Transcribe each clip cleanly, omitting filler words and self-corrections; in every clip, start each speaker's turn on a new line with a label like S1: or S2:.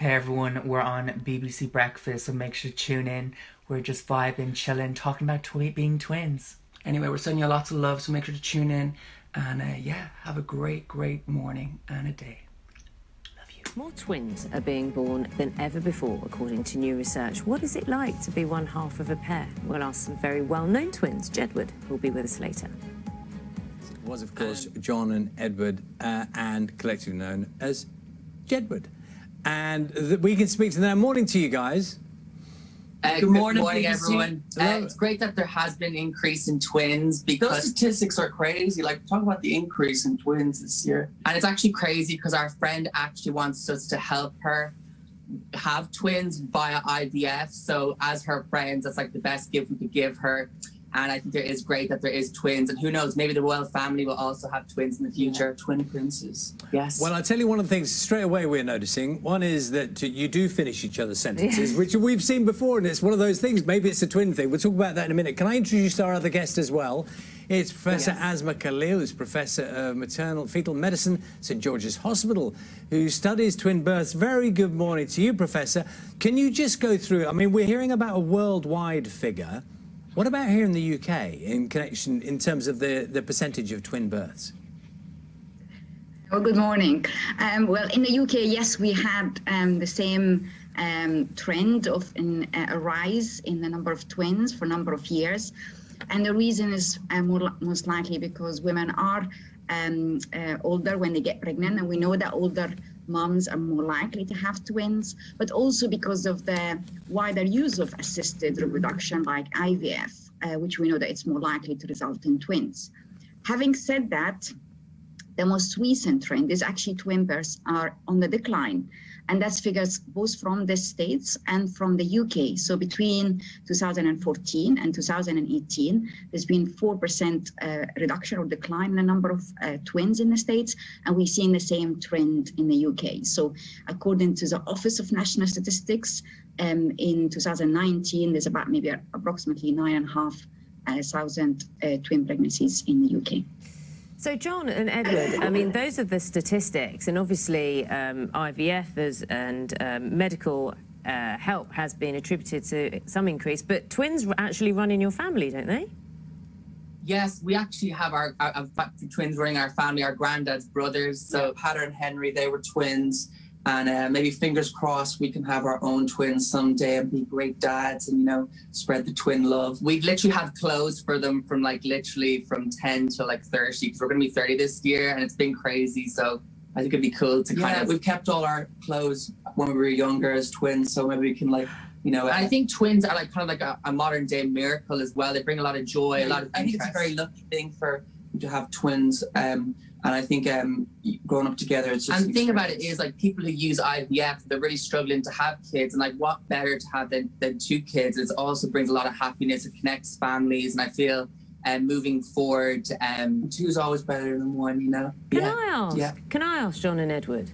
S1: Hey everyone, we're on BBC Breakfast, so make sure to tune in. We're just vibing, chilling, talking about being twins.
S2: Anyway, we're sending you lots of love, so make sure to tune in. And yeah, have a great, great morning and a day. Love you.
S3: More twins are being born than ever before, according to new research. What is it like to be one half of a pair? We'll ask some very well-known twins. Jedward will be with us later.
S4: It was, of course, John and Edward, and collectively known as Jedward. And we can speak to them. Morning to you guys.
S5: Good morning, everyone. It's great that there has been an increase in twins because
S6: those statistics are crazy. Like, talk about the increase in twins this year.
S5: And it's actually crazy because our friend actually wants us to help her have twins via IVF. So as her friends, that's like the best gift we could give her. And I think there is great that there is twins. And who knows, maybe the royal family will also have twins in the future.
S6: Yeah, twin princes.
S5: Yes.
S4: Well, I'll tell you one of the things straight away we're noticing. One is that you do finish each other's sentences, which we've seen before, and it's one of those things. Maybe it's a twin thing. We'll talk about that in a minute. Can I introduce our other guest as well? It's Professor Asma Khalil, who's Professor of Maternal Fetal Medicine, St George's Hospital, who studies twin births. Very good morning to you, Professor. Can you just go through, I mean, we're hearing about a worldwide figure. What about here in the UK in connection, in terms of the percentage of twin births?
S7: Oh, good morning. Well, in the UK, yes, we had the same trend of a rise in the number of twins for a number of years. And the reason is most likely because women are older when they get pregnant, and we know that older moms are more likely to have twins, but also because of the wider use of assisted reproduction like IVF, which we know that it's more likely to result in twins. Having said that, the most recent trend is actually twin births are on the decline. And that's figures both from the States and from the UK. So between 2014 and 2018, there's been 4% reduction or decline in the number of twins in the States, and we've seen the same trend in the UK. So according to the Office of National Statistics, in 2019, there's about maybe approximately 9,500 twin pregnancies in the UK.
S3: So, John and Edward, I mean, those are the statistics, and obviously IVF and medical help has been attributed to some increase, but twins actually run in your family, don't they?
S5: Yes, we actually have our twins running our family, our granddad's brothers. So
S6: Patter and Henry, they were twins. And maybe fingers crossed we can have our own twins someday and be great dads and, you know, spread the twin love.
S5: We literally have clothes for them from literally from 10 to 30, because we're going to be 30 this year, and it's been crazy. So I think it'd be cool to kind of...
S6: we've kept all our clothes when we were younger as twins, so maybe we can you know...
S5: I think twins are kind of a modern day miracle as well. They bring a lot of joy, a lot of interest.
S6: I think it's a very lucky thing for you to have twins. And I think growing up together, it's just...
S5: And the thing about it is, people who use IVF, they're really struggling to have kids. And, what better to have than 2 kids? It also brings a lot of happiness. It connects families. And I feel moving forward,
S6: 2 is always better than 1, you know?
S3: Can I ask John and Edward,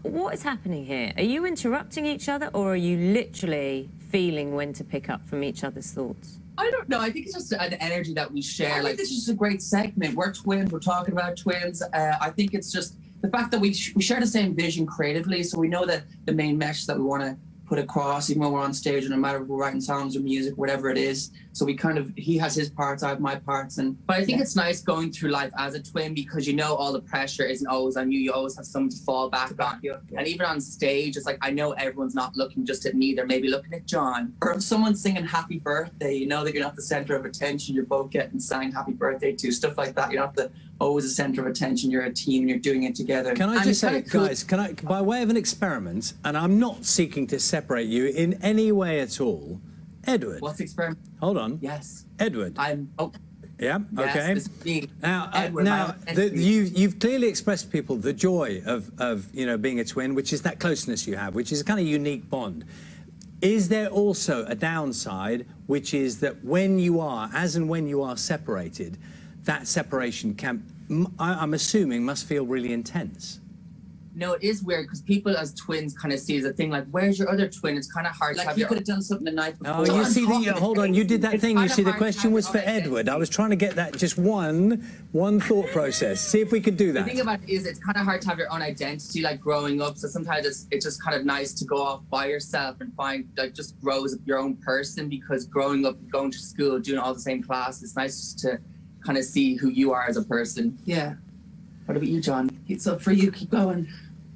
S3: what is happening here? Are you interrupting each other, or are you literally feeling when to pick up from each other's thoughts?
S5: I don't know. I think it's just an energy that we share.
S6: I think this is a great segment. We're twins. We're talking about twins. I think it's just the fact that we share the same vision creatively, so we know that the main message that we want to put across, even when we're on stage, and no matter if we're writing songs or music, whatever it is. So we he has his parts, I have my parts.
S5: But I think it's nice going through life as a twin, because all the pressure isn't always on you. You always have someone to fall back on. Yeah. And even on stage, it's I know everyone's not looking just at me. They're maybe looking at John.
S6: Or if someone's singing happy birthday, you know that you're not the center of attention. You're both getting sang happy birthday to, stuff like that. You're not always the center of attention. You're a team and you're doing it together.
S4: Can I just say, guys, by way of an experiment, and I'm not seeking to separate you in any way at all, Edward.
S5: What's the experiment?
S4: Hold on.
S5: Yes.
S4: Edward. Yeah,
S5: yes,
S4: okay.
S5: This is me.
S4: Now, you've clearly expressed to people the joy of being a twin, which is that closeness you have, which is a kind of unique bond. Is there also a downside, which is that when you are separated, that separation I'm assuming must feel really intense?
S5: No, it is weird because people as twins kind of see as a thing like, where's your other twin? It's kind of hard to have.
S6: You could have done something the night before.
S4: Oh, you see, hold on, you did that thing. You see, the question was for Edward. I was trying to get that just one thought process. See if we could do that.
S5: The thing about it is, it's kind of hard to have your own identity, like growing up. So sometimes it's just kind of nice to go off by yourself and find, like, just grow as your own person. Because growing up, going to school, doing all the same class, it's nice just to kind of see who you are as a person.
S6: Yeah.
S5: What about you, John?
S6: So for you, keep going.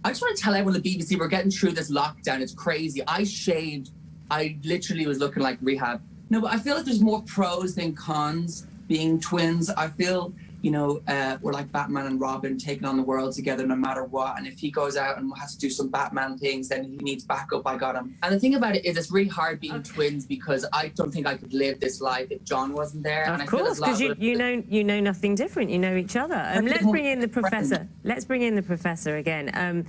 S5: I just want to tell everyone at the BBC, we're getting through this lockdown. It's crazy. I shaved. I literally was looking like rehab.
S6: No, but I feel like there's more pros than cons being twins. I feel, you know, we're like Batman and Robin taking on the world together no matter what. And if he goes out and has to do some Batman things, then he needs backup. I got him.
S5: And the thing about it is, it's really hard being twins because I don't think I could live this life if John wasn't there.
S3: Of course, because you know nothing different. You know each other. Let's bring in the professor. Let's bring in the professor again.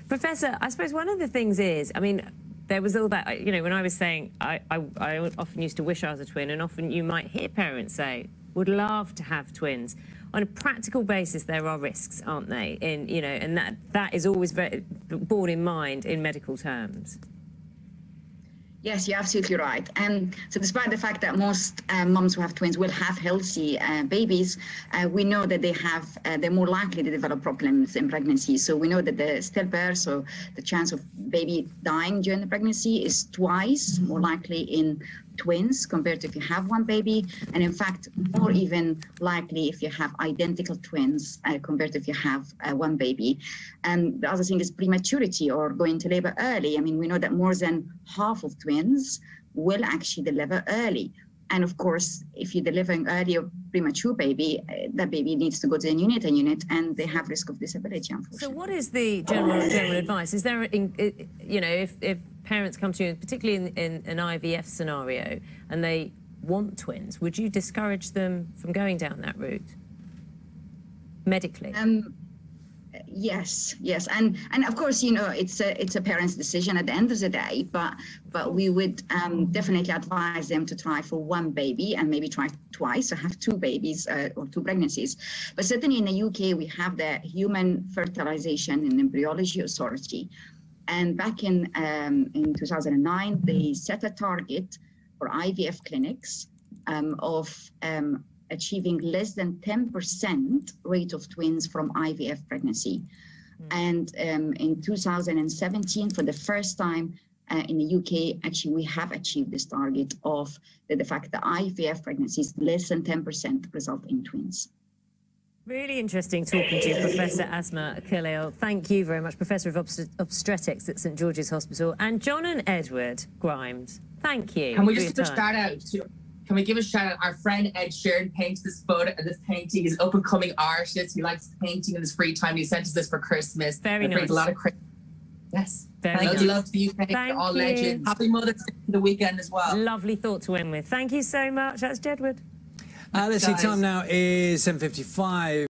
S3: Professor, I suppose one of the things is, I mean, there was all that, you know, when I was saying I often used to wish I was a twin, and often you might hear parents say, would love to have twins. On a practical basis, there are risks, aren't they? In, you know, and that is always very borne in mind in medical terms.
S7: Yes, you're absolutely right. So despite the fact that most moms who have twins will have healthy babies, we know that they're more likely to develop problems in pregnancy. So we know that the stillbirth, so the chance of baby dying during the pregnancy, is twice more likely in twins compared to if you have one baby, and in fact more even likely if you have identical twins compared to if you have one baby. And the other thing is prematurity, or going to labor early. I mean, we know that more than half of twins will actually deliver early. And of course, if you're delivering early or premature baby, that baby needs to go to the neonatal unit, and they have risk of disability, unfortunately.
S3: So what is the general advice? Is there, you know, if parents come to you, particularly in an IVF scenario, and they want twins, would you discourage them from going down that route medically?
S7: Yes, and of course, you know, it's a parent's decision at the end of the day, but we would definitely advise them to try for one baby and maybe try twice, or have two babies or two pregnancies. But certainly in the UK, we have the Human Fertilization and Embryology Authority. And back in 2009, they set a target for IVF clinics of achieving less than 10% rate of twins from IVF pregnancy. And in 2017, for the first time in the UK, actually, we have achieved this target of the fact that IVF pregnancies less than 10% result in twins.
S3: Really interesting talking to you, Professor Asma Khalil. Thank you very much, Professor of Obstetrics at St George's Hospital, and John and Edward Grimes. Thank you.
S5: Can we just give a shout out to? Can we give a shout out? Our friend Ed Sheeran painted this photo, this painting. He's an up and coming artist. He likes painting in his free time. He sent us this for Christmas.
S3: Very nice.
S5: A lot of yes.
S3: Very nice.
S5: Love to the UK. They're all legends. Happy Mother's Day for the weekend as well.
S3: Lovely thought to end with. Thank you so much. That's Jedward.
S4: Let's see, time now is 7:55.